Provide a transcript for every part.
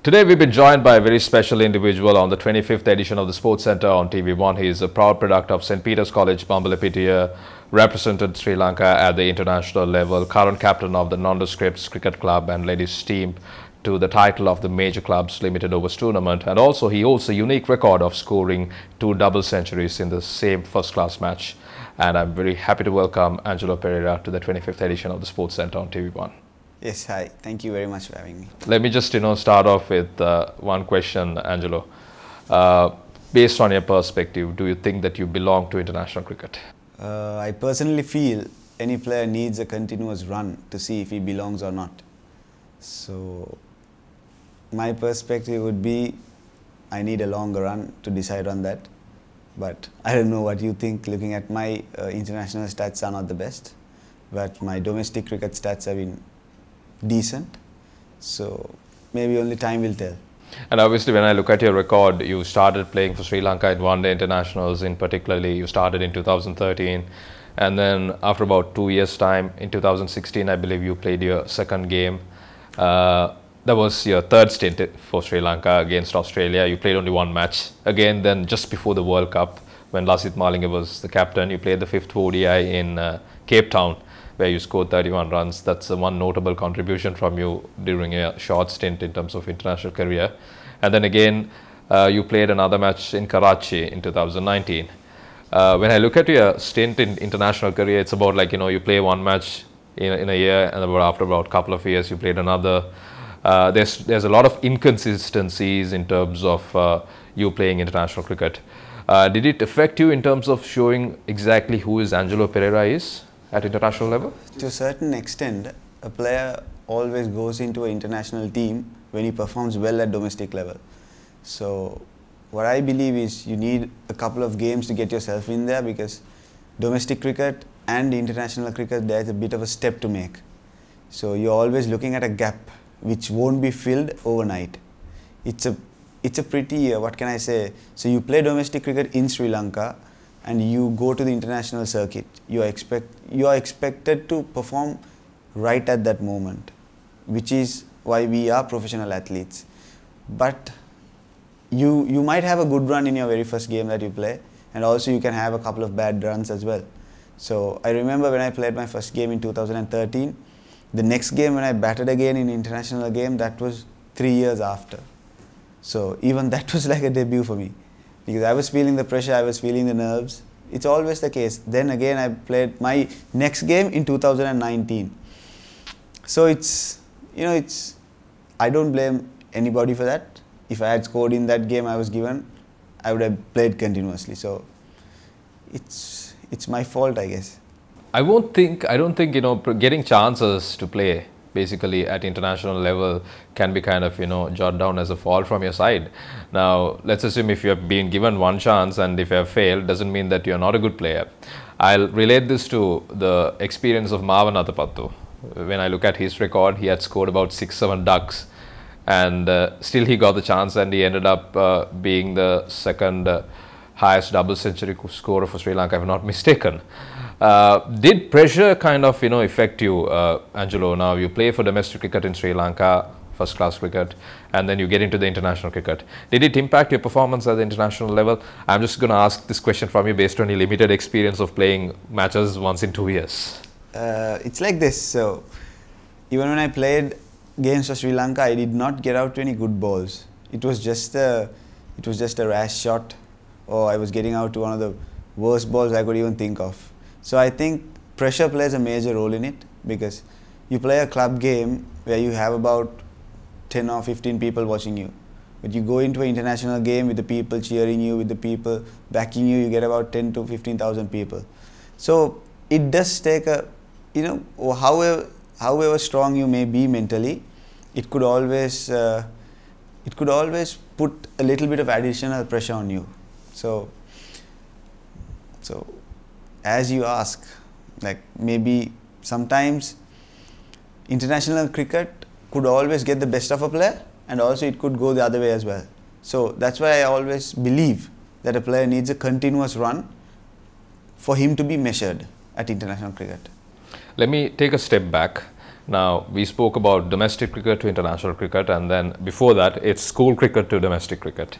Today we've been joined by a very special individual on the 25th edition of the Sports Centre on TV1. He is a proud product of St. Peter's College, Bambalapitiya, represented Sri Lanka at the international level, current captain of the Nondescripts Cricket Club and led his team to the title of the Major Clubs Limited Overs Tournament. And also he holds a unique record of scoring 2 double centuries in the same first-class match. And I'm very happy to welcome Angelo Perera to the 25th edition of the Sports Centre on TV1. Yes, hi. Thank you very much for having me. Let me just, start off with one question, Angelo. Based on your perspective, do you think that you belong to international cricket? I personally feel any player needs a continuous run to see if he belongs or not. So, my perspective would be, I need a longer run to decide on that. But I don't know what you think. Looking at my international stats are not the best, but my domestic cricket stats have been decent, so maybe only time will tell. And obviously when I look at your record, you started playing for Sri Lanka in one-day internationals, in particularly you started in 2013, and then after about 2 years time, in 2016 I believe you played your second game. That was your third stint for Sri Lanka against Australia. You played only one match. Again, then just before the World Cup, when Lasith Malinga was the captain, you played the 5th ODI in Cape Town, where you scored 31 runs. That's one notable contribution from you during a short stint in terms of international career. And then again, you played another match in Karachi in 2019. When I look at your stint in international career, it's about like, you play one match in a year, and after about a couple of years, you played another. There's a lot of inconsistencies in terms of you playing international cricket. Did it affect you in terms of showing exactly who is Angelo Perera is at international level? To a certain extent, a player always goes into an international team when he performs well at domestic level. So what I believe is you need a couple of games to get yourself in there, because domestic cricket and international cricket, there's a bit of a step to make. So you're always looking at a gap which won't be filled overnight. It's a pretty, what can I say, so you play domestic cricket in Sri Lanka and you go to the international circuit. You are expected to perform right at that moment, which is why we are professional athletes. But you might have a good run in your very first game that you play, and also you can have a couple of bad runs as well. So I remember when I played my first game in 2013, the next game when I batted again in international game, that was 3 years after. So even that was like a debut for me, because I was feeling the pressure, I was feeling the nerves. It's always the case. Then again I played my next game in 2019. So I don't blame anybody for that. If I had scored in that game I was given, I would have played continuously. So it's my fault, I guess. I don't think getting chances to play basically at international level can be kind of jot down as a fault from your side. Now let's assume if you have been given one chance and if you have failed, doesn't mean that you're not a good player. I'll relate this to the experience of Marwan Athapattu. When I look at his record, he had scored about 6-7 ducks, and still he got the chance, and he ended up being the second highest double century scorer for Sri Lanka, if I'm not mistaken. Did pressure kind of affect you, Angelo? Now you play for domestic cricket in Sri Lanka, first class cricket, and then you get into the international cricket. Did it impact your performance at the international level? I'm just going to ask this question from you based on your limited experience of playing matches once in 2 years. It's like this. So even when I played games for Sri Lanka, I did not get out to any good balls. It was just a rash shot, or I was getting out to one of the worst balls I could even think of. So I think pressure plays a major role in it, because you play a club game where you have about 10 or 15 people watching you. But you go into an international game with the people cheering you, with the people backing you, you get about 10 to 15,000 people. So it does take a, however strong you may be mentally, it could always put a little bit of additional pressure on you. So as you ask, like maybe sometimes international cricket could always get the best of a player, and also it could go the other way as well. So that's why I always believe that a player needs a continuous run for him to be measured at international cricket. Let me take a step back. Now, we spoke about domestic cricket to international cricket, and then before that, it's school cricket to domestic cricket.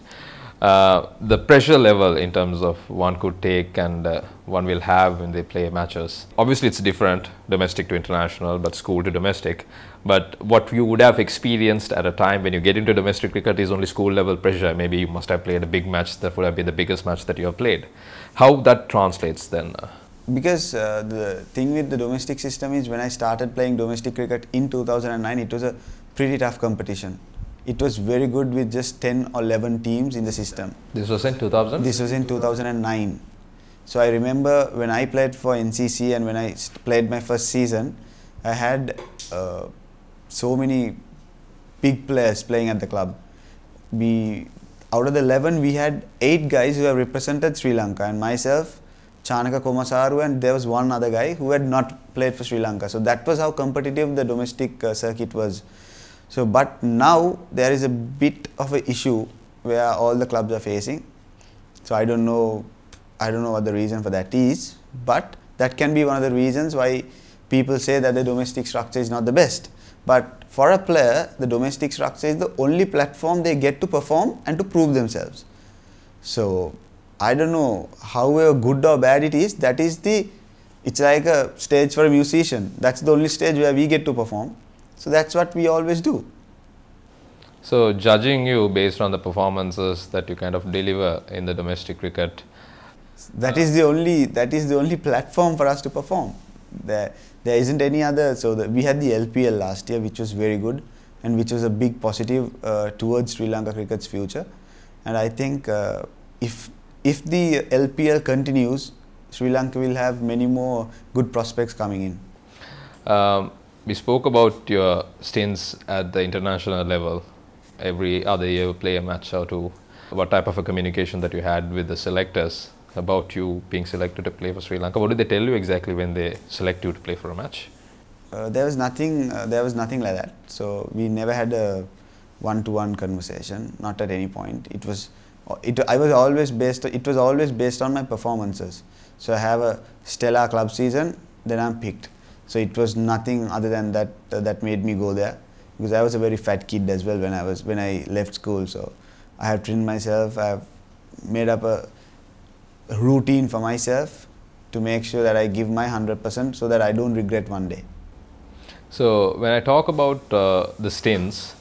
The pressure level in terms of one could take and one will have when they play matches. Obviously, it's different, domestic to international, but school to domestic. But what you would have experienced at a time when you get into domestic cricket is only school level pressure. Maybe you must have played a big match that would have been the biggest match that you have played. How that translates then? Because the thing with the domestic system is when I started playing domestic cricket in 2009, it was a pretty tough competition. It was very good with just 10 or 11 teams in the system. This was in 2000? This was in 2009. So I remember when I played for NCC and when I played my first season, I had so many big players playing at the club. Out of the 11, we had 8 guys who have represented Sri Lanka, and myself, Chanaka Komasaru, and there was one other guy who had not played for Sri Lanka. So that was how competitive the domestic circuit was. So, but now there is a bit of an issue where all the clubs are facing. So I don't know what the reason for that is, but that can be one of the reasons why people say that the domestic structure is not the best. But for a player, the domestic structure is the only platform they get to perform and to prove themselves. So I don't know however good or bad it is, it's like a stage for a musician. That's the only stage where we get to perform. So that's what we always do. So judging you based on the performances that you kind of deliver in the domestic cricket, that is the only platform for us to perform. There isn't any other. So we had the LPL last year, which was very good and which was a big positive towards Sri Lanka cricket's future. And I think if the LPL continues, Sri Lanka will have many more good prospects coming in. We spoke about your stints at the international level. Every other year you play a match or two. What type of a communication that you had with the selectors about you being selected to play for Sri Lanka? What did they tell you exactly when they select you to play for a match? There was nothing like that. So we never had a one-to-one conversation, not at any point. It was always based on my performances. So I have a stellar club season, then I'm picked. So it was nothing other than that made me go there, because I was a very fat kid as well when I left school. So I have trained myself. I have made up a routine for myself to make sure that I give my 100% so that I don't regret one day. So when I talk about the stints,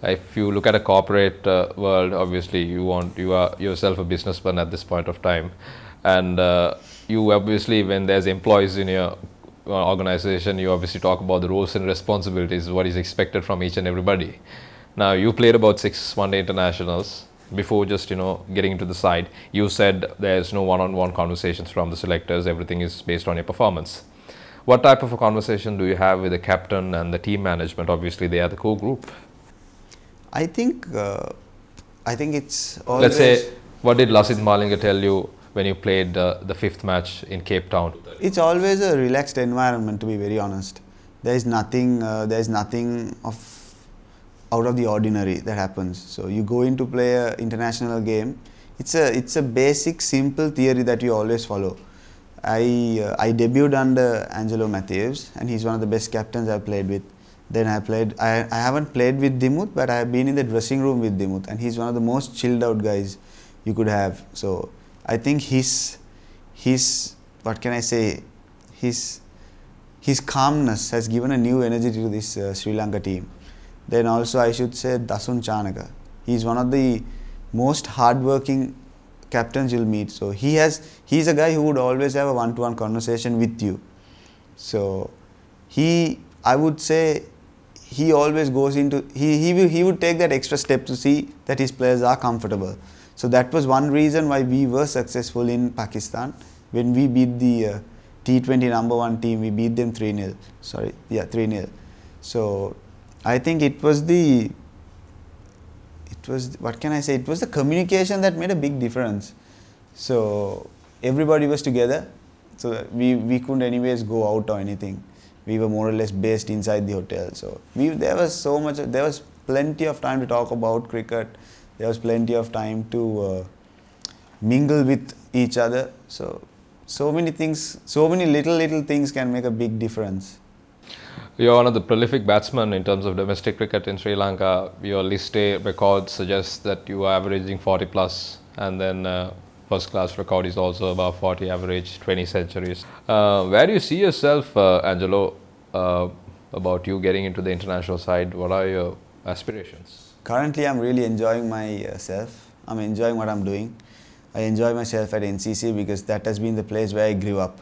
if you look at a corporate world, obviously you are yourself a businessman at this point of time, and you obviously, when there's employees in your organization, you obviously talk about the roles and responsibilities, what is expected from each and everybody. Now, you played about 6 one-day internationals. Before just getting into the side, you said there's no one-on-one conversations from the selectors, everything is based on your performance. What type of a conversation do you have with the captain and the team management? Obviously they are the core group. I think it's always... Let's say, what did Lasith Malinga tell you when you played the 5th match in Cape Town? It's always a relaxed environment, to be very honest. There is nothing out of the ordinary that happens. So you go in to play an international game. It's a basic, simple theory that you always follow. I debuted under Angelo Matthews, and he's one of the best captains I've played with. Then I haven't played with Dimuth, but I have been in the dressing room with Dimuth, and he's one of the most chilled out guys you could have. So I think his what can I say, his calmness has given a new energy to this Sri Lanka team. Then also I should say Dasun Chanaka. He's one of the most hardworking captains you'll meet. So he's a guy who would always have a one-to-one conversation with you. So I would say he always goes into, he would take that extra step to see that his players are comfortable. So that was one reason why we were successful in Pakistan. When we beat the T20 #1 team, we beat them 3-0. 3-0. So I think it was what can I say, it was the communication that made a big difference. So everybody was together, so we couldn't anyways go out or anything. We were more or less based inside the hotel. So there was plenty of time to talk about cricket. There was plenty of time to mingle with each other. So many things, so many little things can make a big difference. You're one of the prolific batsmen in terms of domestic cricket in Sri Lanka. Your list A record suggests that you are averaging 40 plus, and then first class record is also about 40 average, 20 centuries. Where do you see yourself, Angelo, about you getting into the international side? What are your aspirations? Currently, I'm really enjoying myself. I'm enjoying what I'm doing. I enjoy myself at NCC because that has been the place where I grew up.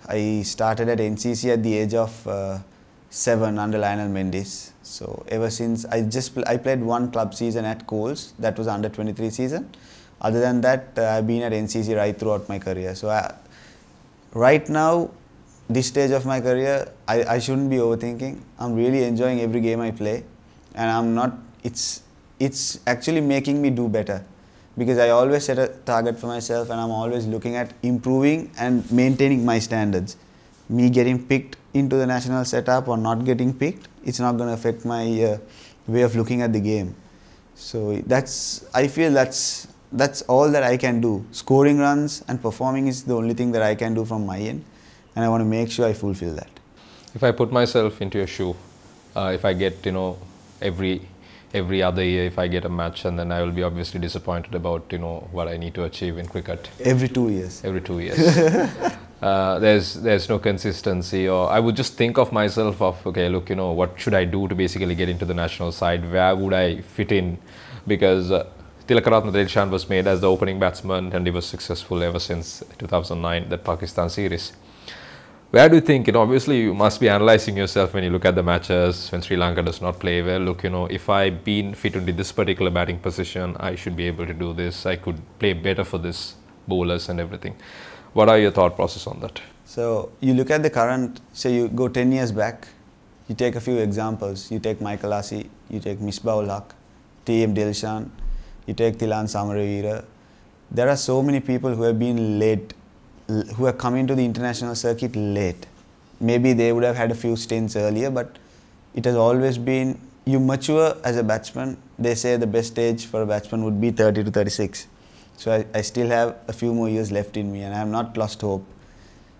I started at NCC at the age of 7 under Lionel Mendes. So ever since, I played one club season at Coles. That was under 23 season. Other than that, I've been at NCC right throughout my career. So right now, this stage of my career, I shouldn't be overthinking. I'm really enjoying every game I play, and I'm not. It's actually making me do better, because I always set a target for myself, and I'm always looking at improving and maintaining my standards. Me getting picked into the national setup or not getting picked, it's not going to affect my way of looking at the game. So I feel that's all that I can do. Scoring runs and performing is the only thing that I can do from my end, and I want to make sure I fulfill that. If I put myself into your shoe, if I get, every other year, if I get a match, and then I will be obviously disappointed about, what I need to achieve in cricket. Every 2 years. Every 2 years. There's no consistency, or I would just think of myself of, okay, look, what should I do to basically get into the national side? Where would I fit in? Because Tilakaratne Dilshan was made as the opening batsman, and he was successful ever since 2009, that Pakistan series. Where do you think, obviously you must be analysing yourself when you look at the matches, when Sri Lanka does not play well, look, if I've been fit into this particular batting position, I should be able to do this, I could play better for this bowlers and everything. What are your thought process on that? So you look at the current, say you go 10 years back, you take a few examples, you take Michael Assi, you take Misbah-ul Haq, T.M. Dilshan, you take Thilan Samaravira. There are so many people who have been late, who have come into the international circuit late. Maybe they would have had a few stints earlier, but it has always been, you mature as a batsman. They say the best age for a batsman would be 30 to 36. So I still have a few more years left in me, and I have not lost hope.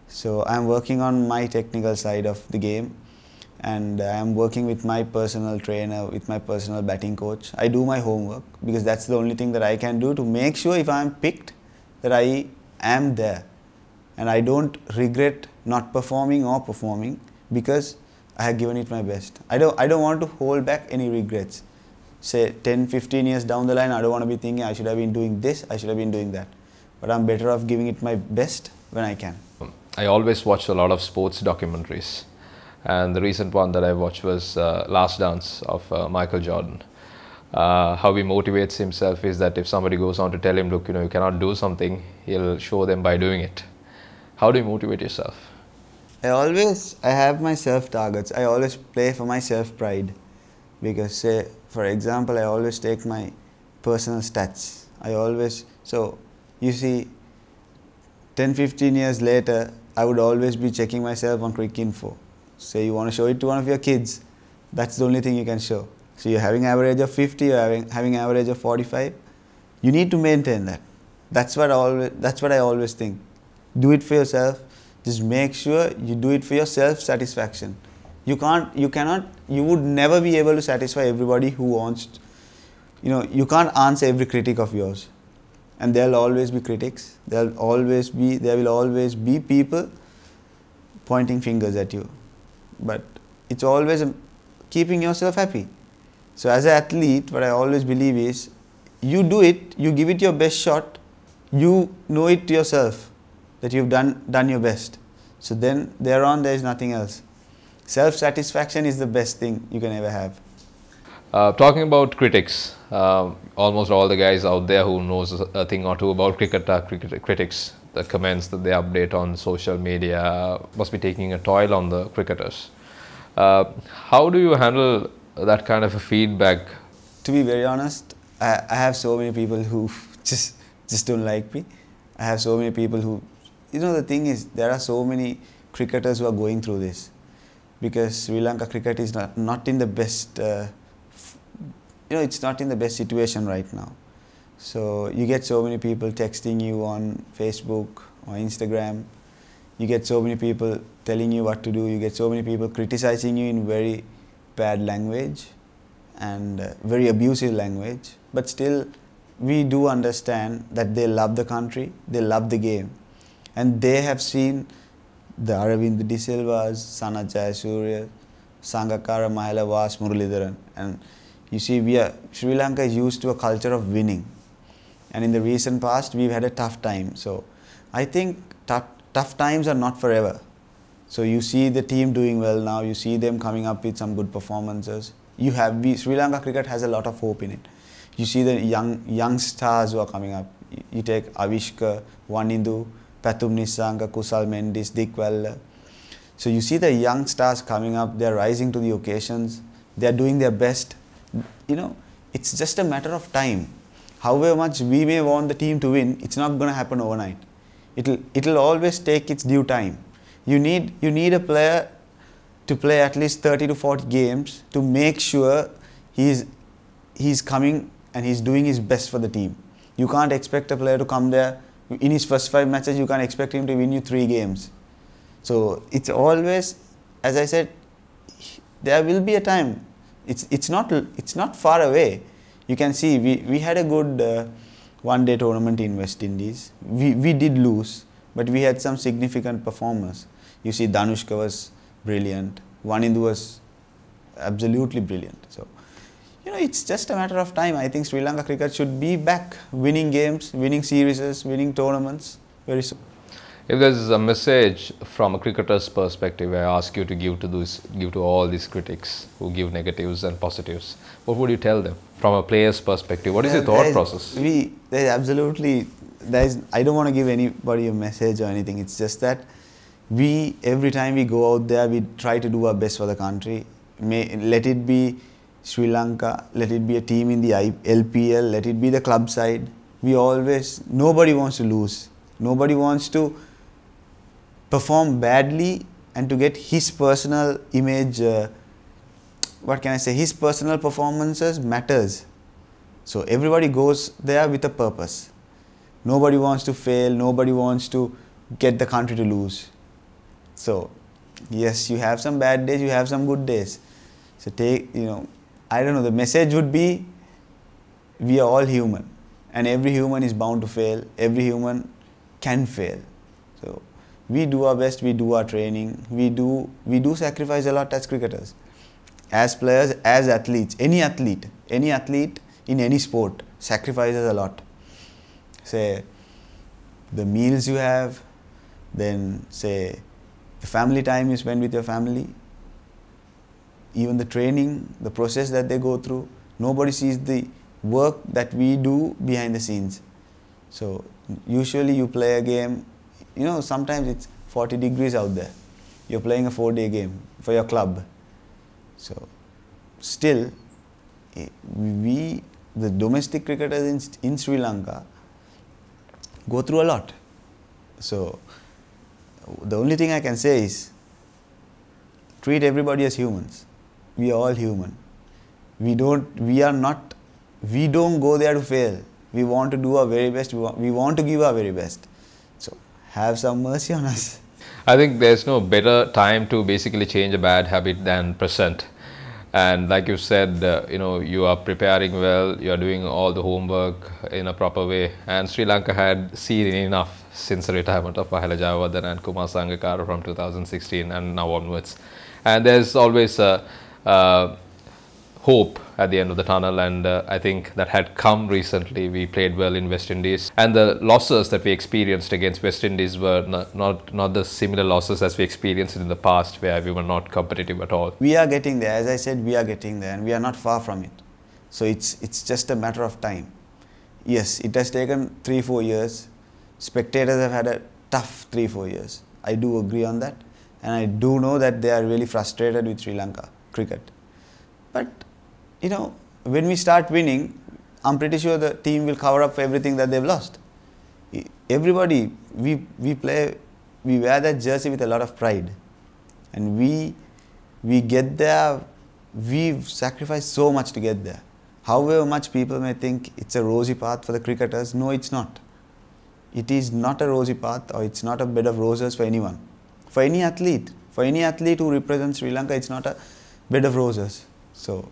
So I am working on my technical side of the game, and I am working with my personal trainer, with my personal batting coach. I do my homework, because that's the only thing that I can do to make sure if I am picked that I am there. And I don't regret not performing or performing, because I have given it my best. I don't want to hold back any regrets. Say 10, 15 years down the line, I don't want to be thinking I should have been doing this, I should have been doing that. But I'm better off giving it my best when I can. I always watch a lot of sports documentaries, and the recent one that I watched was Last Dance of Michael Jordan. How he motivates himself is that if somebody goes on to tell him, look, you cannot do something, he'll show them by doing it. How do you motivate yourself? I have my self-targets. I always play for my self-pride. Because say, for example, I always take my personal stats. So you see, 10, 15 years later, I would always be checking myself on Cricinfo. Say you want to show it to one of your kids, that's the only thing you can show. So you're having average of 50, you're having average of 45. You need to maintain that. That's what I always think. Do it for yourself. Just make sure you do it for your self-satisfaction. You would never be able to satisfy everybody who wants, you can't answer every critic of yours. And there'll always be critics. There will always be people pointing fingers at you. But it's always keeping yourself happy. So as an athlete, what I always believe is, you do it, you give it your best shot, you know it to yourself that you've done your best. So then thereon there is nothing else. Self-satisfaction is the best thing you can ever have. Talking about critics, almost all the guys out there who knows a thing or two about cricket are critics. The comments that they update on social media must be taking a toll on the cricketers. How do you handle that kind of a feedback? To be very honest, I have so many people who just don't like me. I have so many people who, the thing is, there are so many cricketers who are going through this, because Sri Lanka cricket is not in the best, it's not in the best situation right now. So you get so many people texting you on Facebook or Instagram. You get so many people telling you what to do. You get so many people criticizing you in very bad language and very abusive language. But still, we do understand that they love the country, they love the game. And they have seen the Aravind De Silvas, Sanat Jayasuriya, Sangakkara Mahilavas, Muralidharan. And you see, Sri Lanka is used to a culture of winning. And in the recent past, we've had a tough time. So I think tough times are not forever. So you see the team doing well now, you see them coming up with some good performances. Sri Lanka cricket has a lot of hope in it. You see the young stars who are coming up. You take Avishka, Wanindu, Pathum Nissanka, Kusal Mendis, Dikwella. So you see the young stars coming up, they're rising to the occasions, they're doing their best. You know, it's just a matter of time. However much we may want the team to win, it's not going to happen overnight. It'll always take its due time. You need a player to play at least 30 to 40 games to make sure he's coming and he's doing his best for the team. You can't expect a player to come there in his first 5 matches. You can't expect him to win you 3 games. So it's always, as I said, there will be a time. It's not far away. You can see we had a good one-day tournament in West Indies. We did lose, but we had some significant performers. You see, Danushka was brilliant. Wanindu was absolutely brilliant. So, you know, it's just a matter of time. I think Sri Lanka cricket should be back winning games, winning series, winning tournaments very soon. If there is a message from a cricketer's perspective, I ask you to give to all these critics who give negatives and positives, what would you tell them from a player's perspective? What is your thought process? I don't want to give anybody a message or anything. It's just that every time we go out there, we try to do our best for the country. Let it be Sri Lanka, let it be a team in the LPL, let it be the club side. Nobody wants to lose. Nobody wants to perform badly and to get his personal image, his personal performances matters. So everybody goes there with a purpose. Nobody wants to fail, nobody wants to get the country to lose. So yes, you have some bad days, you have some good days. So I don't know, the message would be, we are all human and every human is bound to fail, every human can fail. So we do our best, we do our training, we do sacrifice a lot as cricketers, as players, as athletes. Any athlete in any sport sacrifices a lot. Say the meals you have, then say the family time you spend with your family, even the training, the process that they go through. Nobody sees the work that we do behind the scenes. So usually you play a game, sometimes it's 40 degrees out there. You're playing a 4-day game for your club. So still, the domestic cricketers in Sri Lanka go through a lot. So the only thing I can say is, treat everybody as humans. We are all human. We don't go there to fail. We want to do our very best. We want to give our very best. So have some mercy on us. I think there's no better time to basically change a bad habit than present. And like you said, you are preparing well, you are doing all the homework in a proper way. And Sri Lanka had seen enough since the retirement of Mahela Jayawardene and Kumar Sangakkara from 2016 and now onwards. And there's always hope at the end of the tunnel, and I think that had come recently. We played well in West Indies, and the losses that we experienced against West Indies were not the similar losses as we experienced in the past, where we were not competitive at all. We are getting there, as I said, we are getting there, and we are not far from it. So it's just a matter of time. Yes, it has taken 3-4 years. Spectators have had a tough 3-4 years. I do agree on that, and I do know that they are really frustrated with Sri Lanka cricket. But when we start winning, I'm pretty sure the team will cover up for everything that they've lost. Everybody, we wear that jersey with a lot of pride, and we get there. We've sacrificed so much to get there. However much people may think it's a rosy path for the cricketers, no, it's not. It is not a rosy path, or it's not a bed of roses for anyone. For any athlete who represents Sri Lanka, it's not a bed of roses. So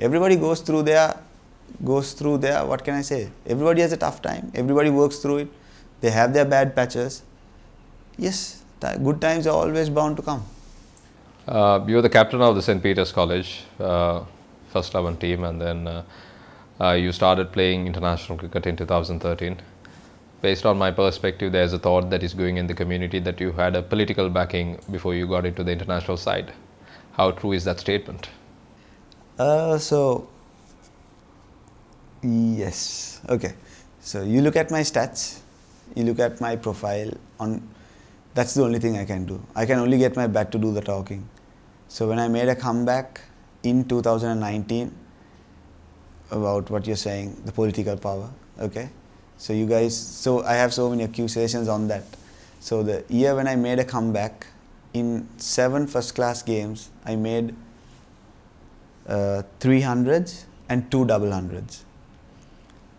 everybody goes through their, what can I say? Everybody has a tough time. Everybody works through it. They have their bad patches. Yes, good times are always bound to come. You were the captain of the St. Peter's College first 11 team, and then you started playing international cricket in 2013. Based on my perspective, there's a thought that is going in the community that you had a political backing before you got into the international side. How true is that statement? Yes. Okay. So you look at my stats, you look at my profile, that's the only thing I can do. I can only get my bat to do the talking. So when I made a comeback in 2019, about what you're saying, the political power, okay? So you guys, so I have so many accusations on that. So the year when I made a comeback, in 7 first class games, I made 300s and 2 double hundreds.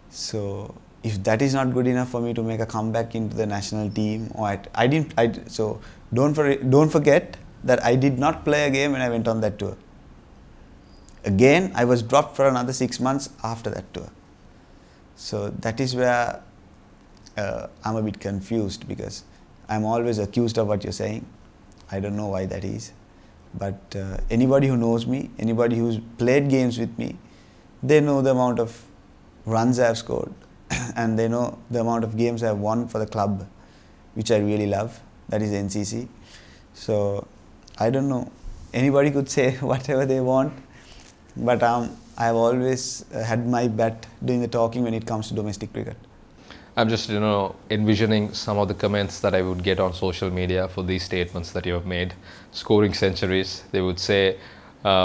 So if that is not good enough for me to make a comeback into the national team, or so don't forget that I did not play a game when I went on that tour. Again, I was dropped for another 6 months after that tour. So that is where I'm a bit confused, because I'm always accused of what you're saying. I don't know why that is. But anybody who knows me, anybody who's played games with me, they know the amount of runs I've scored and they know the amount of games I've won for the club, which I really love. That is NCC. So I don't know. Anybody could say whatever they want, but I've always had my bat doing the talking when it comes to domestic cricket. I'm just, envisioning some of the comments that I would get on social media for these statements that you have made. Scoring centuries, they would say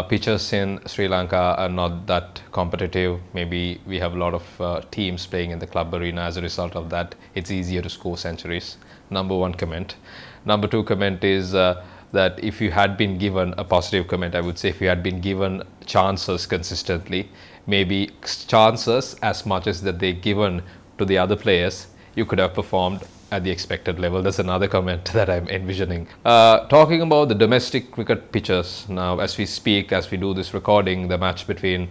pitches in Sri Lanka are not that competitive. Maybe we have a lot of teams playing in the club arena. As a result of that, it's easier to score centuries. Number one comment. Number two comment is that if you had been given a positive comment, I would say if you had been given chances consistently, maybe chances as much as that they given to the other players, you could have performed at the expected level. That's another comment that I'm envisioning. Talking about the domestic cricket pitches, now as we speak, as we do this recording, the match between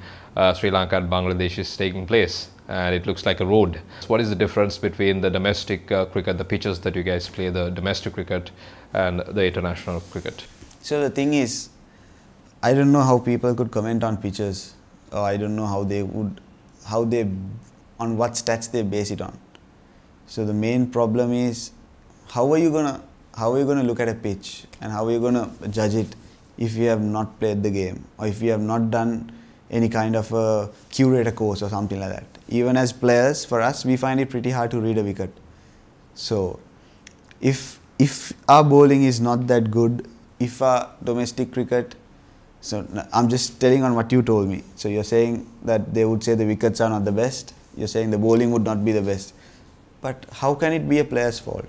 Sri Lanka and Bangladesh is taking place, and it looks like a road. What is the difference between the domestic cricket, the pitches that you guys play, the domestic cricket and the international cricket? So the thing is, I don't know how people could comment on pitches, or I don't know on what stats they base it on. So the main problem is, how are you gonna look at a pitch and how are you gonna judge it if you have not played the game, or if you have not done any kind of a curator course or something like that. Even as players, for us, we find it pretty hard to read a wicket. So if our bowling is not that good, if our domestic cricket, so I'm just telling on what you told me. So you're saying that they would say the wickets are not the best. You're saying the bowling would not be the best. But how can it be a player's fault?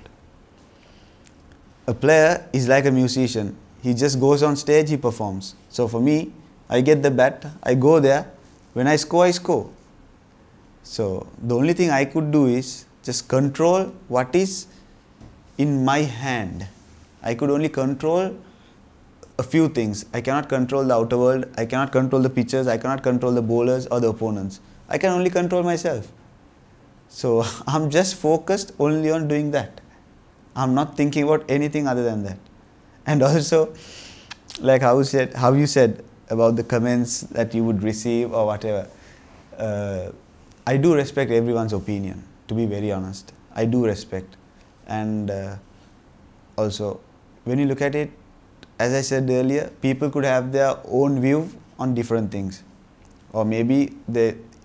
A player is like a musician. He just goes on stage, he performs. So for me, I get the bat, I go there. When I score, I score. So the only thing I could do is just control what is in my hand. I could only control a few things. I cannot control the outer world. I cannot control the pitchers. I cannot control the bowlers or the opponents. I can only control myself. So I'm just focused only on doing that. I'm not thinking about anything other than that. And also, like how you said about the comments that you would receive or whatever, I do respect everyone's opinion, to be very honest. I do respect. And also, when you look at it, as I said earlier, people could have their own view on different things. Or maybe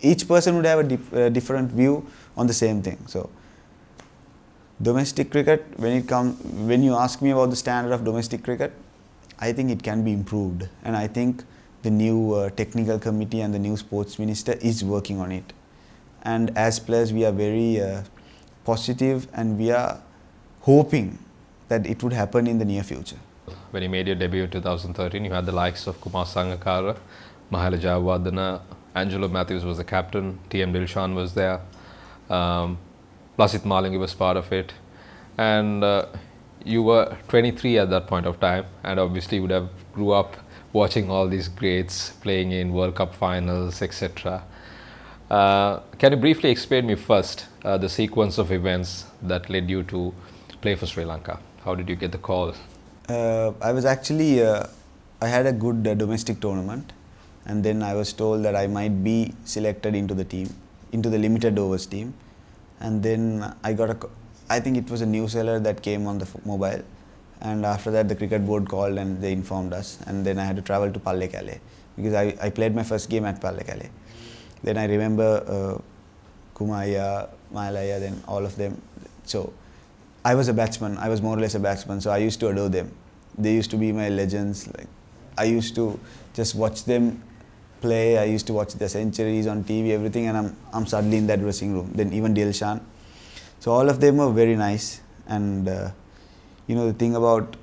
each person would have a different view on the same thing. So domestic cricket, when you ask me about the standard of domestic cricket, I think it can be improved, and I think the new technical committee and the new sports minister is working on it. And as players, we are very positive, and we are hoping that it would happen in the near future. When you made your debut in 2013, you had the likes of Kumar Sangakkara, Mahela Jayawardena, Angelo Matthews was the captain, TM Dilshan was there, Lasit Malingi was part of it, and you were 23 at that point of time, and obviously you would have grew up watching all these greats playing in World Cup finals, etc. Can you briefly explain me first the sequence of events that led you to play for Sri Lanka? How did you get the call? I was actually, I had a good domestic tournament, and then I was told that I might be selected into the team, into the limited overs team, and then I got I think it was a newsletter that came on the mobile, and after that the cricket board called and they informed us, and then I had to travel to Pallekele because I played my first game at Pallekele. Then I remember Kumaya, Malaya, then all of them. So I was a batsman. I was more or less a batsman. So I used to adore them. They used to be my legends. Like I used to just watch them play. I used to watch their centuries on TV, everything, and I'm suddenly in that dressing room. Then even Dilshan. So all of them were very nice. And you know, the thing about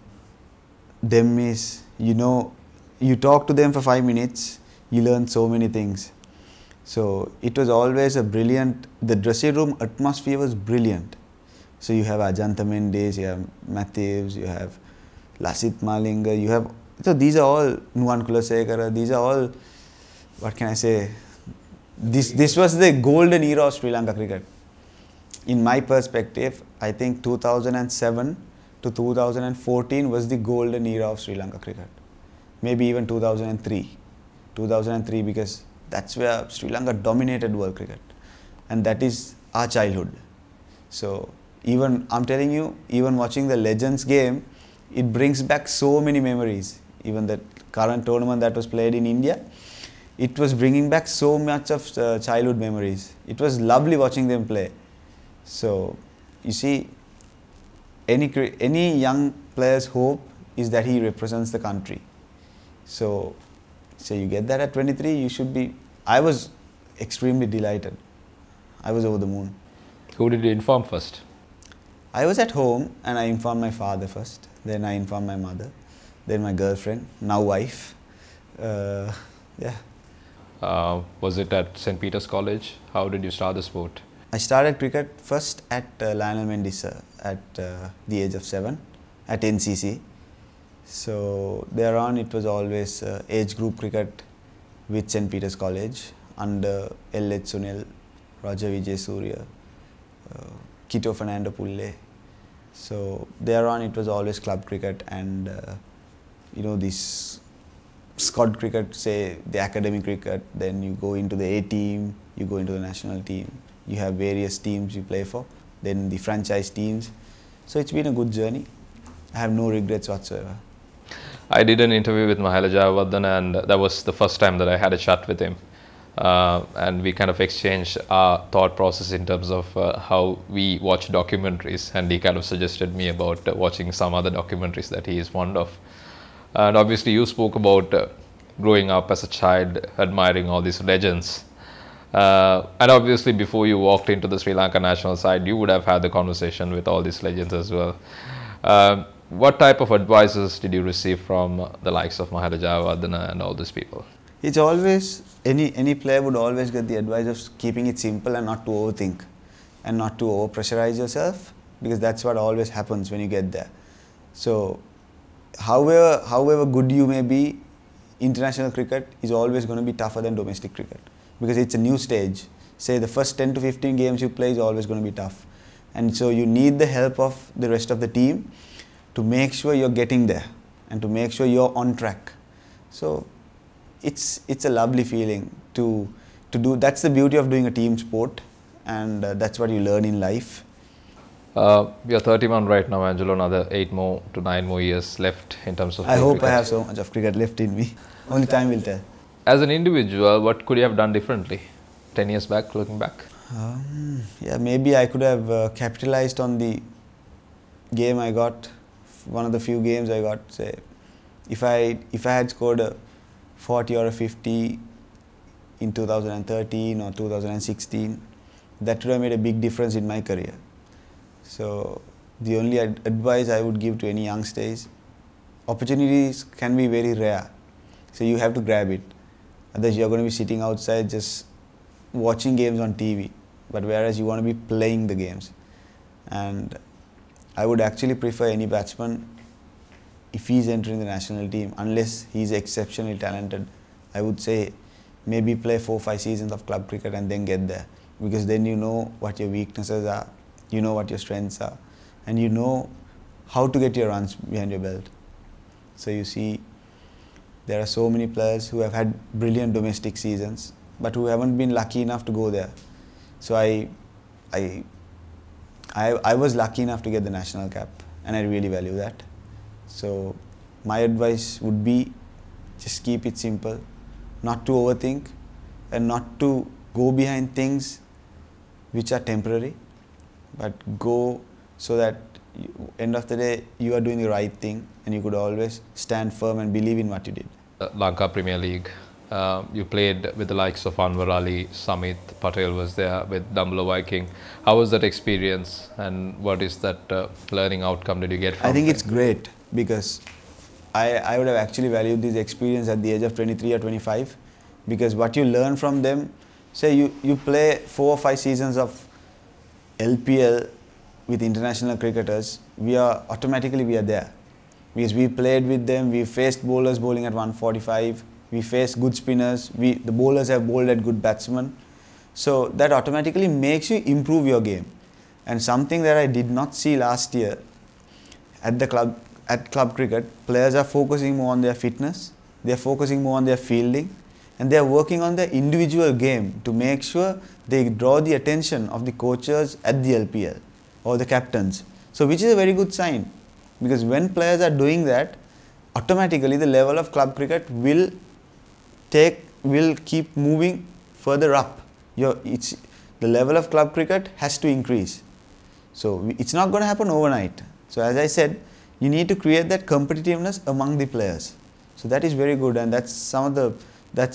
them is, you know, you talk to them for 5 minutes, you learn so many things. So it was always a brilliant, the dressing room atmosphere was brilliant. So you have Ajantha Mendes, you have Matthews, you have Lasit Malinga, you have, so these are all Nuwan Kulasekara, these are all, what can I say, this was the golden era of Sri Lanka cricket. In my perspective, I think 2007 to 2014 was the golden era of Sri Lanka cricket. Maybe even 2003. 2003 because that's where Sri Lanka dominated world cricket, and that is our childhood. So even, I'm telling you, even watching the Legends game, it brings back so many memories. Even the current tournament that was played in India, it was bringing back so much of childhood memories. It was lovely watching them play. So you see, any young player's hope is that he represents the country. So you get that at 23, you should be. I was extremely delighted. I was over the moon. Who did you inform first? I was at home and I informed my father first. Then I informed my mother. Then my girlfriend, now wife. Yeah. Was it at St. Peter's College? How did you start the sport? I started cricket first at Lionel Mendes at the age of 7 at NCC. So thereon it was always age group cricket with St. Peter's College under L.H. Sunil, Roger Vijay Surya, Kito Fernando Pulle. So thereon it was always club cricket and you know, this squad cricket, say the academy cricket, then you go into the A team, you go into the national team, you have various teams you play for, then the franchise teams. So it's been a good journey. I have no regrets whatsoever. I did an interview with Mahela Jayawardene, and that was the first time that I had a chat with him. And we kind of exchanged our thought process in terms of how we watch documentaries, and he kind of suggested me about watching some other documentaries that he is fond of. And obviously you spoke about growing up as a child, admiring all these legends. And obviously before you walked into the Sri Lanka national side, you would have had the conversation with all these legends as well. What type of advices did you receive from the likes of Mahela Jayawardene and all these people? It's always, any player would always get the advice of keeping it simple and not to overthink and not to over pressurize yourself, because that's what always happens when you get there. So however good you may be, international cricket is always going to be tougher than domestic cricket because it's a new stage. Say the first 10 to 15 games you play is always going to be tough, and so you need the help of the rest of the team to make sure you're getting there and to make sure you're on track. So it's a lovely feeling to do. That's the beauty of doing a team sport, and that's what you learn in life. You're 31 right now, Angelo. Another 8 more to 9 more years left in terms of. I hope cricket. I have so much of cricket left in me. Only time will tell. As an individual, what could you have done differently 10 years back, looking back? Yeah, maybe I could have capitalized on the game I got. One of the few games I got. Say, if I had scored a 40 or a 50 in 2013 or 2016, that would have made a big difference in my career. So the only advice I would give to any youngster is, opportunities can be very rare, so you have to grab it. Otherwise, you're going to be sitting outside just watching games on TV. But whereas you want to be playing the games. And I would actually prefer any batsman, if he's entering the national team, unless he's exceptionally talented, I would say maybe play 4 or 5 seasons of club cricket and then get there. Because then you know what your weaknesses are, you know what your strengths are, and you know how to get your runs behind your belt. So you see, there are so many players who have had brilliant domestic seasons, but who haven't been lucky enough to go there. So I was lucky enough to get the national cap, and I really value that. So my advice would be, just keep it simple, not to overthink, and not to go behind things which are temporary, but go so that end of the day you are doing the right thing, and you could always stand firm and believe in what you did. Lanka Premier League. You played with the likes of Anwar Ali, Samit Patel was there with Dumbler Viking. How was that experience, and what is that learning outcome did you get from it? I think it's great, because I would have actually valued this experience at the age of 23 or 25, because what you learn from them, say you play 4 or 5 seasons of LPL with international cricketers, we are there. Because we played with them, we faced bowlers bowling at 145, we faced good spinners, the bowlers have bowled at good batsmen. So that automatically makes you improve your game. And something that I did not see last year at club cricket, players are focusing more on their fitness, they are focusing more on their fielding, and they are working on their individual game to make sure they draw the attention of the coaches at the LPL or the captains. So which is a very good sign, because when players are doing that, automatically the level of club cricket will keep moving further up. The level of club cricket has to increase. So it's not going to happen overnight. So as I said, you need to create that competitiveness among the players. So that is very good, and that's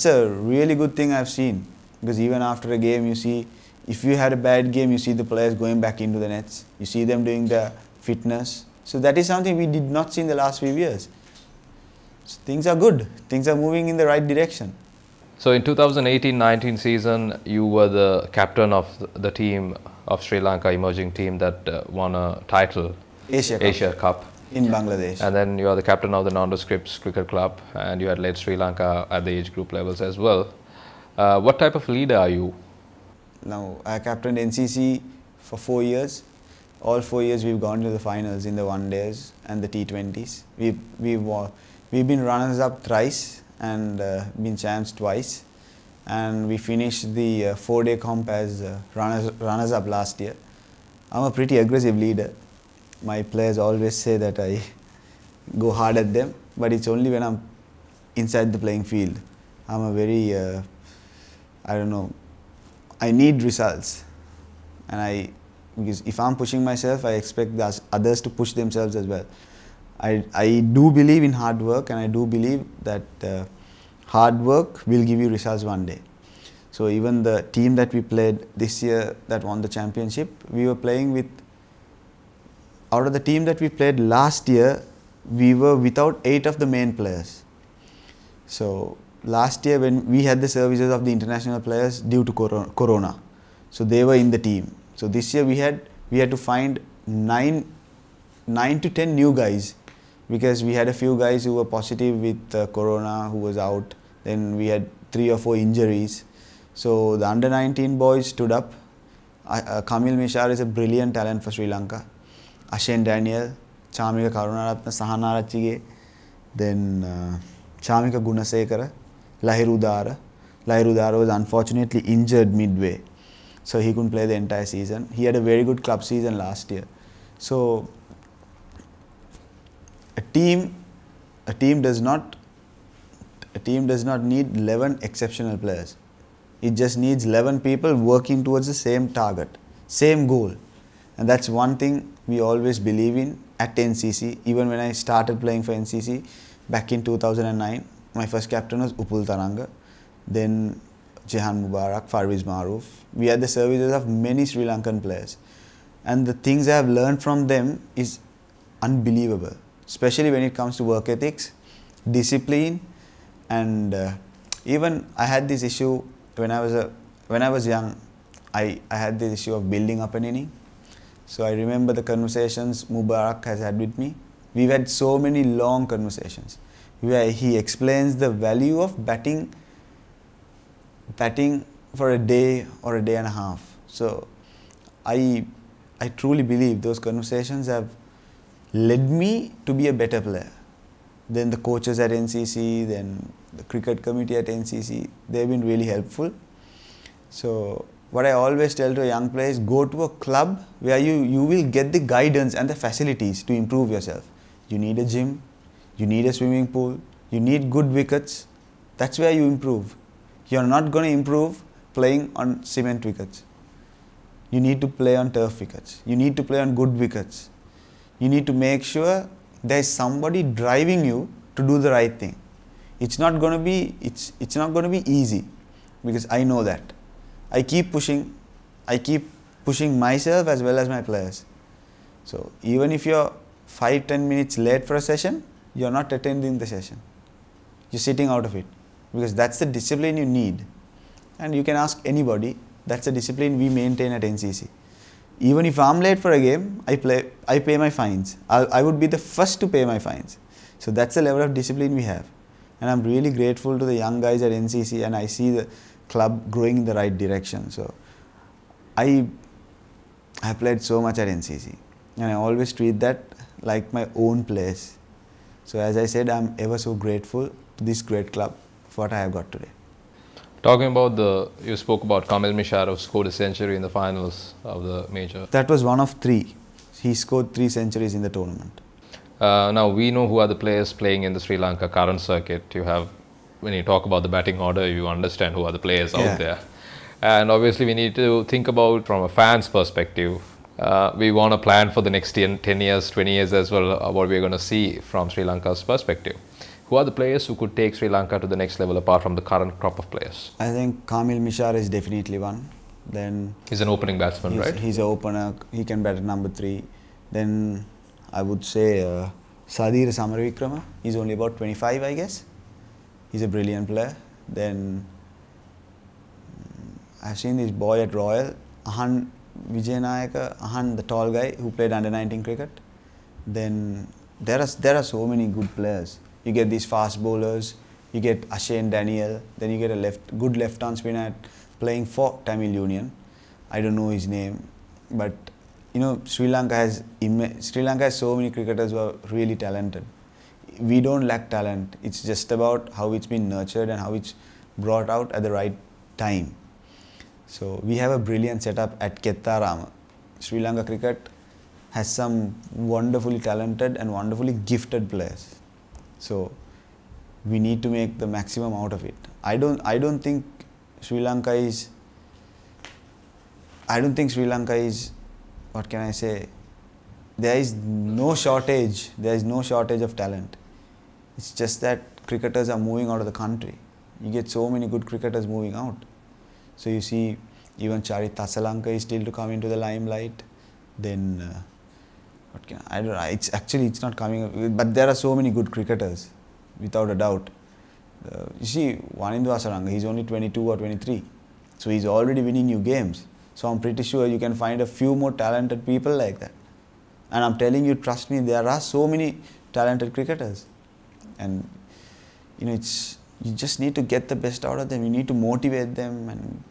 a really good thing I've seen. Because even after a game, you see, if you had a bad game, you see the players going back into the nets. You see them doing their fitness. So that is something we did not see in the last few years. So things are good. Things are moving in the right direction. So in 2018-19 season, you were the captain of the team of Sri Lanka emerging team that won a title, Asia Cup. In Bangladesh. And then you are the captain of the Nondescripts Cricket Club, and you had led Sri Lanka at the age group levels as well. What type of leader are you? Now, I captained NCC for 4 years. All 4 years we've gone to the finals in the one days and the T20s. We've been runners-up thrice and been champs twice. And we finished the 4-day comp as runners-up last year. I'm a pretty aggressive leader. My players always say that I go hard at them, but it's only when I'm inside the playing field. I'm a very, I need results. And because if I'm pushing myself, I expect others to push themselves as well. I do believe in hard work, and I do believe that hard work will give you results one day. So even the team that we played this year that won the championship, we were playing with, out of the team that we played last year, we were without 8 of the main players. So last year when we had the services of the international players due to Corona, so they were in the team. So this year we had to find 9 to 10 new guys, because we had a few guys who were positive with Corona who was out. Then we had 3 or 4 injuries. So the under 19 boys stood up. Kamil Mishar is a brilliant talent for Sri Lanka. Ashen Daniel, Chamika Karunaratna Sahanarachige, then Chamika Gunasekara, Lahirudara. Lahirudara was unfortunately injured midway, so he couldn't play the entire season. He had a very good club season last year. So a team does not need 11 exceptional players. It just needs 11 people working towards the same target, same goal. And that's one thing we always believe in at NCC. Even when I started playing for NCC back in 2009, my first captain was Upul Taranga, then Jehan Mubarak, Farviz Maroof. We had the services of many Sri Lankan players. And the things I have learned from them is unbelievable, especially when it comes to work ethics, discipline, and even I had this issue when I was young. I had this issue of building up an inning. So I remember the conversations Mubarak has had with me. We've had so many long conversations where he explains the value of batting for a day or a day and a half. So I truly believe those conversations have led me to be a better player. Then the coaches at NCC, then the cricket committee at NCC, they've been really helpful. So what I always tell to a young player is go to a club where you will get the guidance and the facilities to improve yourself. You need a gym, you need a swimming pool, you need good wickets. That's where you improve. You're not going to improve playing on cement wickets. You need to play on turf wickets. You need to play on good wickets. You need to make sure there's somebody driving you to do the right thing. It's not going to be easy, because I know that. I keep pushing myself as well as my players. So even if you're 5-10 minutes late for a session, you're not attending the session. You're sitting out of it, because that's the discipline you need. And you can ask anybody, that's the discipline we maintain at NCC. Even if I'm late for a game, I pay my fines. I would be the first to pay my fines. So that's the level of discipline we have. And I'm really grateful to the young guys at NCC, and I see the club growing in the right direction. So I played so much at NCC, and I always treat that like my own place. So as I said, I'm ever so grateful to this great club for what I have got today. Talking about you spoke about Kamil Misharov scored a century in the finals of the major. That was one of 3. He scored 3 centuries in the tournament. Now we know who are the players playing in the Sri Lanka current circuit. When you talk about the batting order, you understand who are the players out there. And obviously we need to think about from a fan's perspective. We want to plan for the next 10 years, 20 years as well, what we're going to see from Sri Lanka's perspective. Who are the players who could take Sri Lanka to the next level apart from the current crop of players? I think Kamil Misharov is definitely one. Then he's an opening batsman, right? He's an opener. He can bat at number 3. Then I would say Sadir Samaravikrama. He's only about 25, I guess. He's a brilliant player. Then I've seen this boy at Royal, Ahan Vijayanayaka, Ahan, the tall guy who played under-19 cricket. Then there are so many good players. You get these fast bowlers, you get Ashane Daniel, then you get a good left-arm spinner playing for Tamil Union. I don't know his name, but Sri Lanka has so many cricketers who are really talented. We don't lack talent. It's just about how it's been nurtured and how it's brought out at the right time. So we have a brilliant setup at Kettarama. Sri Lanka cricket has some wonderfully talented and wonderfully gifted players. So we need to make the maximum out of it. I don't think Sri Lanka is, what can I say? There is no shortage of talent. It's just that cricketers are moving out of the country. You get so many good cricketers moving out. So you see, even Charit Tasalanka is still to come into the limelight. Then, it's not coming, but there are so many good cricketers, without a doubt. You see, Wanindu Asaranga, he's only 22 or 23. So he's already winning new games. So I'm pretty sure you can find a few more talented people like that. And I'm telling you, trust me, there are so many talented cricketers. And you just need to get the best out of them. You need to motivate them, and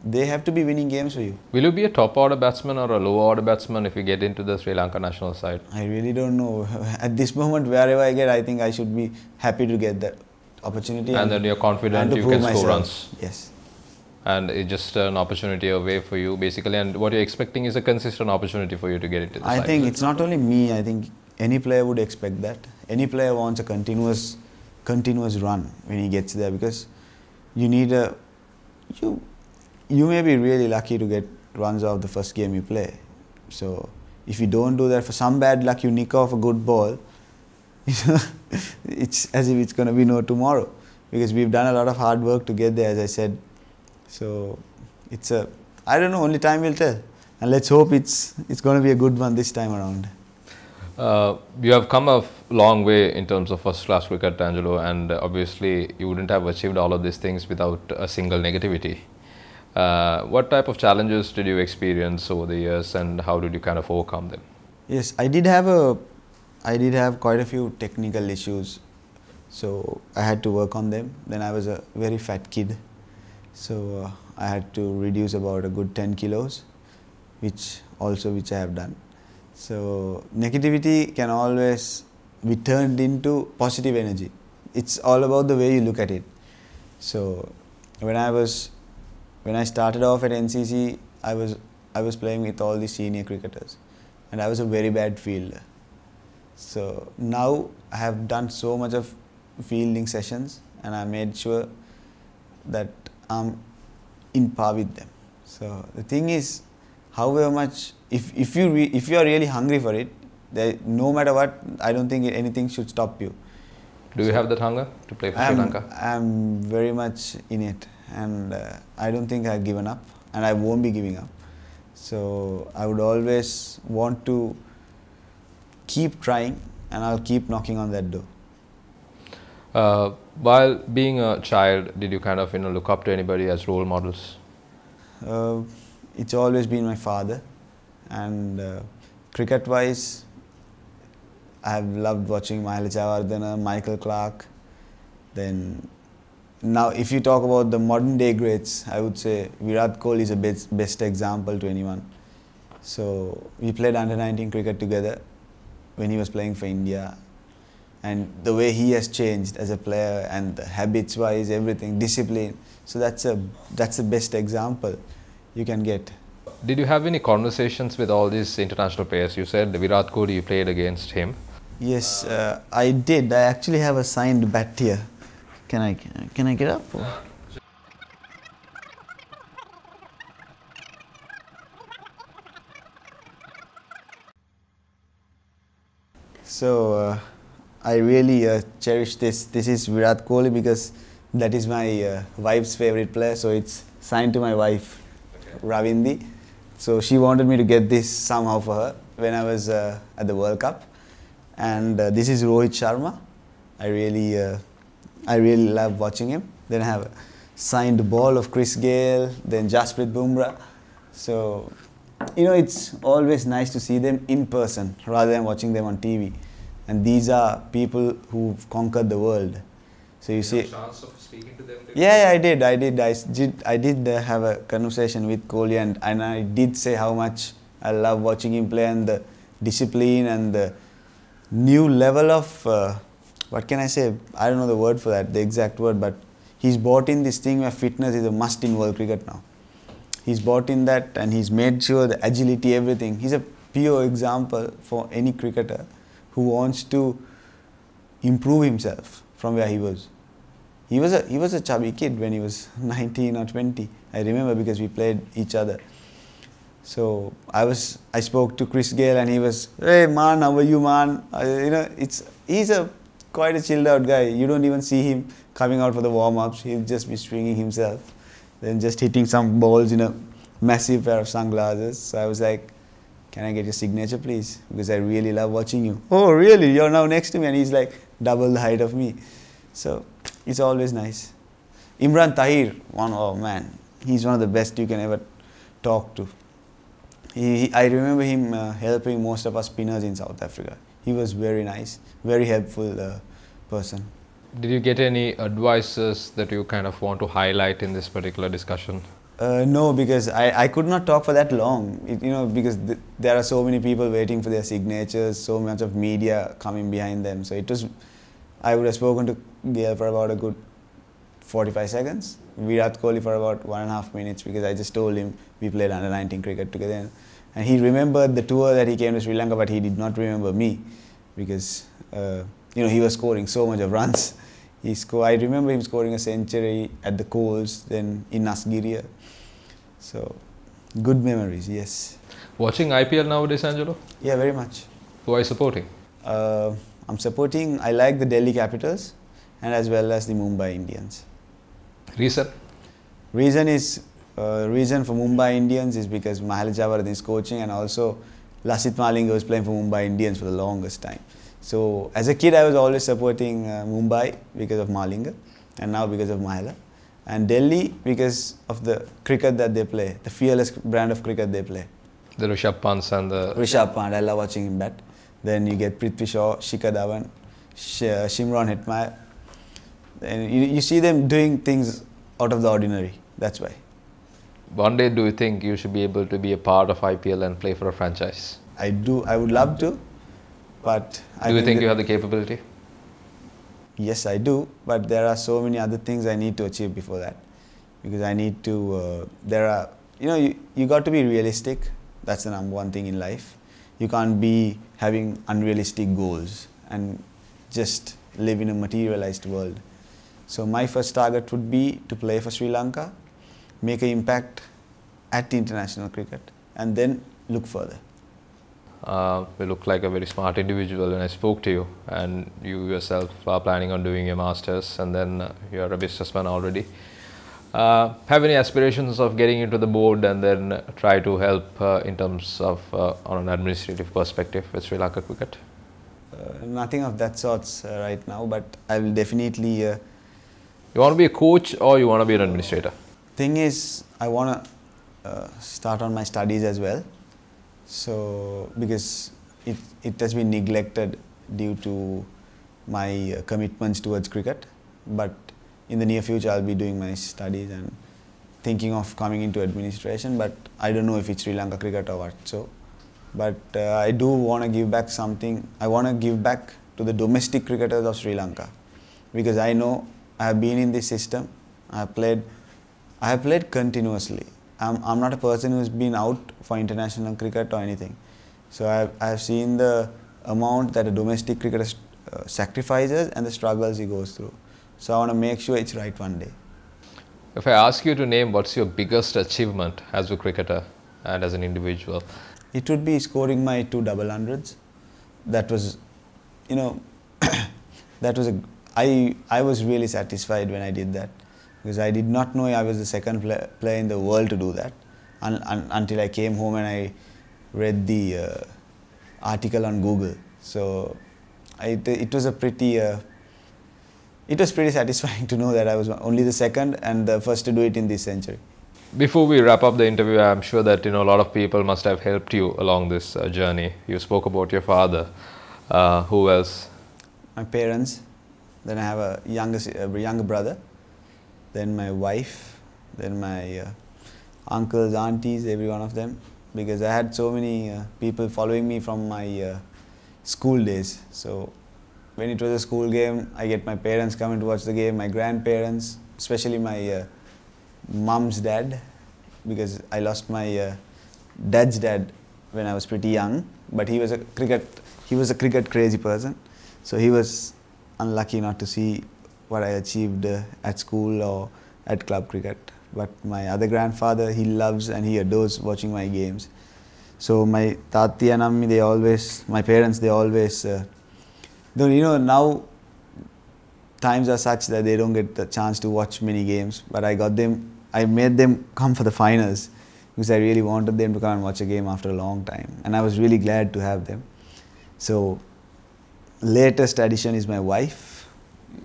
they have to be winning games for you. Will you be a top order batsman or a low order batsman if you get into the Sri Lanka national side? I really don't know. At this moment, wherever I get, I think I should be happy to get that opportunity. And then you're confident you can score runs. Yes. And it's just an opportunity away for you, basically. And what you're expecting is a consistent opportunity for you to get into the side. I think it's not only me. I think any player would expect that. Any player wants a continuous run when he gets there, because you need you may be really lucky to get runs out of the first game you play. So if you don't do that, for some bad luck you nick off a good ball, it's as if it's going to be no tomorrow, because we've done a lot of hard work to get there, as I said. So I don't know, only time will tell. And let's hope it's going to be a good one this time around. You have come a long way in terms of first-class cricket, Angelo, and obviously you wouldn't have achieved all of these things without a single negativity. What type of challenges did you experience over the years, and how did you kind of overcome them? Yes, I did have quite a few technical issues, so I had to work on them. Then I was a very fat kid, so I had to reduce about a good 10 kilos, which I have done. So negativity can always be turned into positive energy. It's all about the way you look at it. So when I started off at NCC, I was playing with all the senior cricketers, and I was a very bad fielder. So now I have done so much of fielding sessions, and I made sure that I'm in par with them. So the thing is, however much, if you are really hungry for it, no matter what, I don't think anything should stop you. Do you have that hunger to play for Sri Lanka? I'm very much in it, and I don't think I've given up, and I won't be giving up. So I would always want to keep trying, and I'll keep knocking on that door. While being a child, did you kind of look up to anybody as role models? It's always been my father, and cricket-wise, I have loved watching Michael Clarke. Then now, if you talk about the modern day greats, I would say Virat Kohli is a best example to anyone. So we played under-19 cricket together when he was playing for India, and the way he has changed as a player, and the habits-wise, everything, discipline. So that's the best example you can get. Did you have any conversations with all these international players? You said Virat Kohli, you played against him. Yes, I did. I actually have a signed bat here. Can I get up? Or? So I really cherish this. This is Virat Kohli because that is my wife's favorite player. So it's signed to my wife, Ravindi. So she wanted me to get this somehow for her when I was at the World Cup. And this is Rohit Sharma. I really love watching him. Then I have a signed ball of Chris Gayle, then Jasprit Bumrah. So, it's always nice to see them in person rather than watching them on TV. And these are people who've conquered the world. So you see. Chance of speaking to them? Yeah, I did. I did have a conversation with Kohli, and I did say how much I love watching him play, and the discipline and the new level of what can I say? I don't know the word for that, the exact word, but he's brought in this thing where fitness is a must in world cricket now. He's brought in that, and he's made sure the agility, everything. He's a pure example for any cricketer who wants to improve himself from where he was. He was a chubby kid when he was 19 or 20. I remember because we played each other. So I spoke to Chris Gayle, and he was, "Hey man, how are you, man?" He's quite a chilled out guy. You don't even see him coming out for the warm-ups. He'll just be swinging himself, then just hitting some balls in a massive pair of sunglasses. So I was like, "Can I get your signature, please? Because I really love watching you." "Oh, really? You're now next to me?" And he's like double the height of me. So it's always nice. Imran Tahir, oh man, he's one of the best you can ever talk to. I remember him helping most of us spinners in South Africa. He was very nice, very helpful person. Did you get any advices that you kind of want to highlight in this particular discussion? No, because I could not talk for that long, because there are so many people waiting for their signatures, so much of media coming behind them. So I would have spoken to Gayle for about a good 45 seconds, Virat Kohli for about 1.5 minutes, because I just told him we played under-19 cricket together. And he remembered the tour that he came to Sri Lanka, but he did not remember me because, he was scoring so much of runs. I remember him scoring a century at the Coles, then in Nasgiria. So, good memories, yes. Watching IPL nowadays, Angelo? Yeah, very much. Who are you supporting? I like the Delhi Capitals and as well as the Mumbai Indians. Reason? Reason for Mumbai Indians is because Mahela Jayawardene is coaching, and also Lasith Malinga was playing for Mumbai Indians for the longest time. So as a kid, I was always supporting Mumbai because of Malinga, and now because of Mahela. And Delhi because of the cricket that they play, the fearless brand of cricket they play. The Rishabh Pants and the... Rishabh Pant, I love watching him bat. Then you get Prithvi Shaw, Shikhar Dhawan, Shimron Hetmeyer. And you see them doing things out of the ordinary, that's why. One day, do you think you should be able to be a part of IPL and play for a franchise? I would love to, but... Do you think you have the capability? Yes, I do, but there are so many other things I need to achieve before that. Because I need to, you got to be realistic. That's the number one thing in life. You can't be having unrealistic goals and just live in a materialized world. So my first target would be to play for Sri Lanka, make an impact at international cricket, and then look further. You look like a very smart individual when I spoke to you, and you yourself are planning on doing your masters, and then you are a businessman already. Have any aspirations of getting into the board and then try to help in terms of on an administrative perspective with Sri Lanka cricket? Nothing of that sorts right now, but I will definitely... You want to be a coach or you want to be an administrator? Thing is, I want to start on my studies as well. So, because it has been neglected due to my commitments towards cricket. But in the near future, I'll be doing my studies and thinking of coming into administration. But I don't know if it's Sri Lanka cricket or what. So, but I do want to give back something. I want to give back to the domestic cricketers of Sri Lanka, because I know I have been in this system. I have played continuously. I'm not a person who's been out for international cricket or anything. So I have seen the amount that a domestic cricketer sacrifices and the struggles he goes through. So I want to make sure it's right one day. If I ask you to name what's your biggest achievement as a cricketer and as an individual? It would be scoring my 2 double hundreds. That was, I was really satisfied when I did that. Because I did not know I was the second player in the world to do that until I came home and I read the article on Google. So it was pretty satisfying to know that I was only the second and the first to do it in this century. Before we wrap up the interview, I'm sure that a lot of people must have helped you along this journey. You spoke about your father. Who else? My parents. Then I have a younger brother. Then my wife, then my uncles, aunties, every one of them, because I had so many people following me from my school days. So when it was a school game, I get my parents coming to watch the game, my grandparents, especially my mom's dad, because I lost my dad's dad when I was pretty young, but he was a cricket crazy person, so he was unlucky not to see what I achieved at school or at club cricket. But my other grandfather, he loves and he adores watching my games. So my tati and ammi, my parents, they always, now times are such that they don't get the chance to watch many games. But I made them come for the finals because I really wanted them to come and watch a game after a long time. And I was really glad to have them. So latest addition is my wife.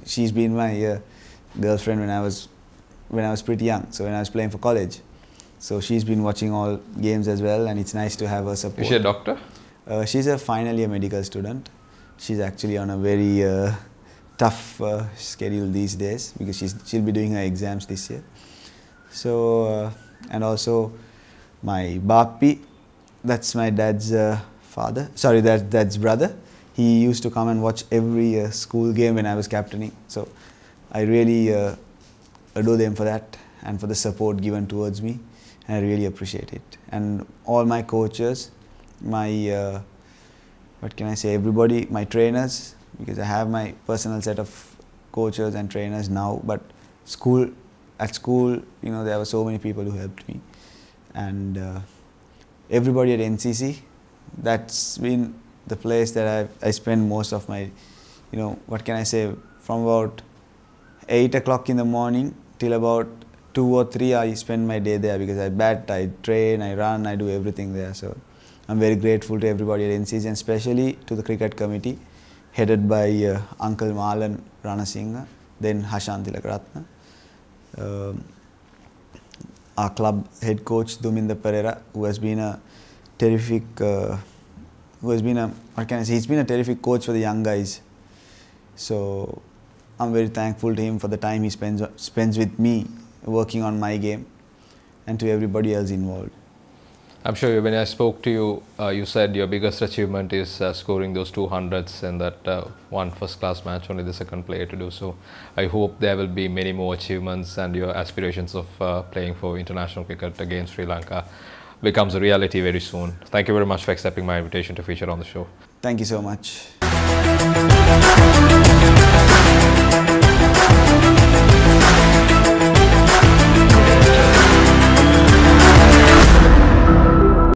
She's been my girlfriend when I was pretty young, so when I was playing for college. So she's been watching all games as well, and it's nice to have her support. Is she a doctor? She's a final year medical student. She's actually on a very tough schedule these days because she'll be doing her exams this year. So and also my Bappi, that's my dad's dad's brother. He used to come and watch every school game when I was captaining. So I really adore them for that and for the support given towards me. And I really appreciate it. And all my coaches, my, everybody, my trainers, because I have my personal set of coaches and trainers now. But at school, there were so many people who helped me. And everybody at NCC, that's been the place that I spend most of my, from about 8 o'clock in the morning till about 2 or 3 I spend my day there because I bat, I train, I run, I do everything there. So I'm very grateful to everybody at NCC and especially to the cricket committee headed by Uncle Marlan Ranasinghe, then Hashan Tilakaratne. Our club head coach Angelo Perera, who has been a terrific, he's been a terrific coach for the young guys. So I'm very thankful to him for the time he spends with me working on my game, and to everybody else involved. I'm sure when I spoke to you, you said your biggest achievement is scoring those 200s in that one first-class match, only the second player to do so. I hope there will be many more achievements and your aspirations of playing for international cricket against Sri Lanka becomes a reality very soon. Thank you very much for accepting my invitation to feature on the show. Thank you so much.